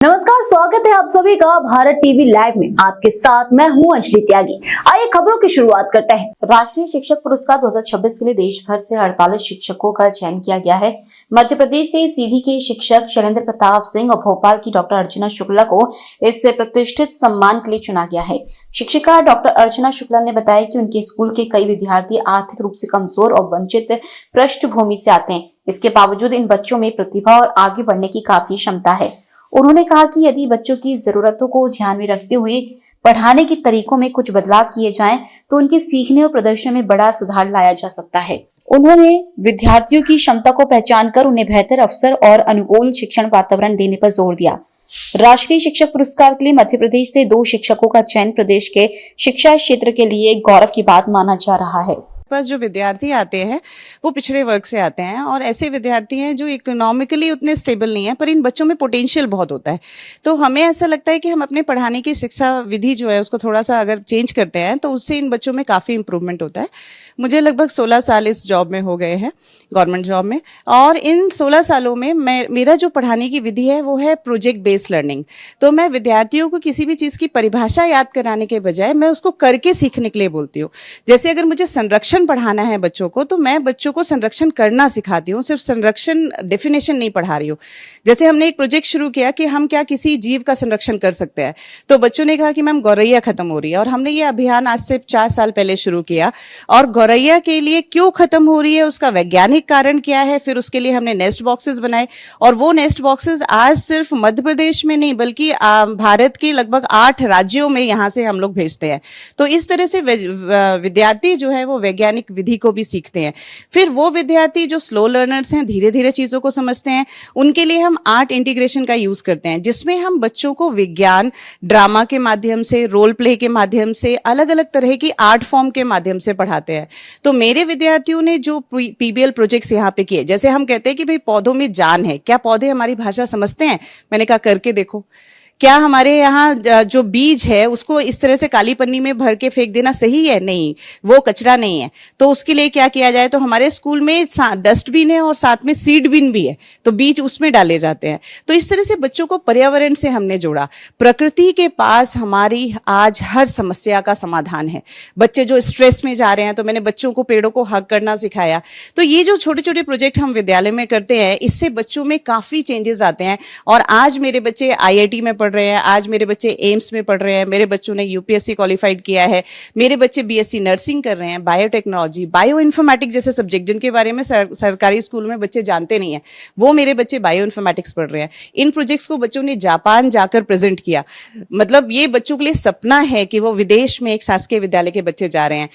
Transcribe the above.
नमस्कार, स्वागत है आप सभी का भारत टीवी लाइव में। आपके साथ मैं हूं अंजलि त्यागी। आइए खबरों की शुरुआत करते हैं। राष्ट्रीय शिक्षक पुरस्कार 2026 के लिए देश भर से 48 शिक्षकों का चयन किया गया है। मध्य प्रदेश से सीधी के शिक्षक शैलेंद्र प्रताप सिंह और भोपाल की डॉक्टर अर्चना शुक्ला को इस प्रतिष्ठित सम्मान के लिए चुना गया है। शिक्षिका डॉक्टर अर्चना शुक्ला ने बताया कि उनके स्कूल के कई विद्यार्थी आर्थिक रूप से कमजोर और वंचित पृष्ठभूमि से आते हैं। इसके बावजूद इन बच्चों में प्रतिभा और आगे बढ़ने की काफी क्षमता है। उन्होंने कहा कि यदि बच्चों की जरूरतों को ध्यान में रखते हुए पढ़ाने के तरीकों में कुछ बदलाव किए जाएं, तो उनके सीखने और प्रदर्शन में बड़ा सुधार लाया जा सकता है। उन्होंने विद्यार्थियों की क्षमता को पहचान कर उन्हें बेहतर अवसर और अनुकूल शिक्षण वातावरण देने पर जोर दिया। राष्ट्रीय शिक्षक पुरस्कार के लिए मध्य प्रदेश से 2 शिक्षकों का चयन प्रदेश के शिक्षा क्षेत्र के लिए गौरव की बात माना जा रहा है। पास जो विद्यार्थी आते हैं वो पिछड़े वर्ग से आते हैं और ऐसे विद्यार्थी हैं जो इकोनॉमिकली उतने स्टेबल नहीं है, पर इन बच्चों में पोटेंशियल बहुत होता है। तो हमें ऐसा लगता है कि हम अपने पढ़ाने की शिक्षा विधि जो है उसको थोड़ा सा अगर चेंज करते हैं तो उससे इन बच्चों में काफ़ी इंप्रूवमेंट होता है। मुझे लगभग 16 साल इस जॉब में हो गए हैं, गवर्नमेंट जॉब में, और इन 16 सालों में मेरा जो पढ़ाने की विधि है वो है प्रोजेक्ट बेस्ड लर्निंग। तो मैं विद्यार्थियों को किसी भी चीज़ की परिभाषा याद कराने के बजाय मैं उसको करके सीखने के लिए बोलती हूँ। जैसे अगर मुझे संरक्षण पढ़ाना है बच्चों को, तो मैं बच्चों को संरक्षण करना सिखाती हूँ, सिर्फ संरक्षण डेफिनेशन नहीं पढ़ा रही हूँ। जैसे हमने एक प्रोजेक्ट शुरू किया कि हम क्या किसी जीव का संरक्षण कर सकते हैं, तो बच्चों ने कहा कि मैम गौरैया खत्म हो रही है, और हमने ये अभियान आज से 4 साल पहले शुरू किया। और गौरैया के लिए क्यों खत्म हो रही है, उसका वैज्ञानिक कारण क्या है, फिर उसके लिए हमने नेस्ट बॉक्सेस बनाए, और वो नेस्ट बॉक्सेस आज सिर्फ मध्य प्रदेश में नहीं बल्कि भारत के लगभग 8 राज्यों में यहाँ से हम लोग भेजते हैं। तो इस तरह से विद्यार्थी जो है वो वैज्ञानिक विधि को भी सीखते हैं। फिर वो विद्यार्थी जो स्लो लर्नर्स हैं, धीरे धीरे चीज़ों को समझते हैं, उनके लिए हम आर्ट इंटीग्रेशन का यूज़ करते हैं, जिसमें हम बच्चों को विज्ञान ड्रामा के माध्यम से, रोल प्ले के माध्यम से, अलग अलग तरह की आर्ट फॉर्म के माध्यम से पढ़ाते हैं। तो मेरे विद्यार्थियों ने जो पीबीएल प्रोजेक्ट्स यहाँ पे किए, जैसे हम कहते हैं कि भाई पौधों में जान है, क्या पौधे हमारी भाषा समझते हैं? मैंने कहा करके देखो। क्या हमारे यहाँ जो बीज है उसको इस तरह से काली पन्नी में भर के फेंक देना सही है? नहीं, वो कचरा नहीं है। तो उसके लिए क्या किया जाए, तो हमारे स्कूल में डस्टबिन है और साथ में सीड बिन भी है, तो बीज उसमें डाले जाते हैं। तो इस तरह से बच्चों को पर्यावरण से हमने जोड़ा। प्रकृति के पास हमारी आज हर समस्या का समाधान है। बच्चे जो स्ट्रेस में जा रहे हैं, तो मैंने बच्चों को पेड़ों को हग करना सिखाया। तो ये जो छोटे छोटे प्रोजेक्ट हम विद्यालय में करते हैं, इससे बच्चों में काफ़ी चेंजेस आते हैं। और आज मेरे बच्चे IIT में रहे हैं, आज मेरे बच्चे एम्स में पढ़ रहे हैं, मेरे बच्चों ने UPSC क्वालिफाइड किया है, मेरे बच्चे BSc नर्सिंग कर रहे हैं, बायोटेक्नोलॉजी, बायो इन्फॉर्मेटिक्स जैसे सब्जेक्ट जिनके बारे में सरकारी स्कूल में बच्चे जानते नहीं है, वो मेरे बच्चे बायो इन्फॉर्मेटिक्स पढ़ रहे हैं। इन प्रोजेक्ट्स को बच्चों ने जापान जाकर प्रेजेंट किया। मतलब ये बच्चों के लिए सपना है कि वो विदेश में एक शासकीय विद्यालय के बच्चे जा रहे हैं।